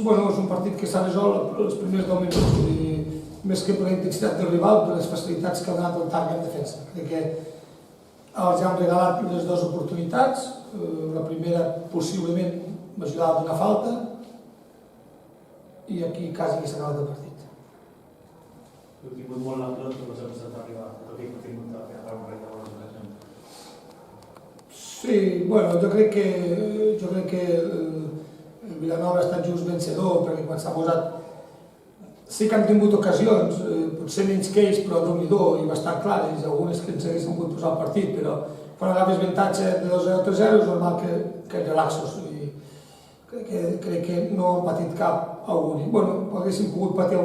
Bueno, és un partit que s'ha resolt els primers 10 minuts, i més que per la intensitat del rival, per les facilitats que ha donat el tanc en defensa. Crec que els han regalat les dues oportunitats. La primera possiblement m'ajudava d'una falta i aquí quasi s'ha acabat el partit. Heu tingut molt la pilota que us ha costat arribar, tot i que heu tingut un parell de bones ocasions. Sí, bueno, jo crec que el Vilanova ha estat just vencedor, perquè quan s'ha posat sí que han tingut ocasions, potser menys que ells, però Déu-n'hi-do, i bastant clares, algunes que ens haguessin pogut posar al partit, però quan agafes avantatge de 2-0 o 3-0 és normal que et relaxos. Crec que no han patit cap a únic. Bueno, haguéssim pogut patir algun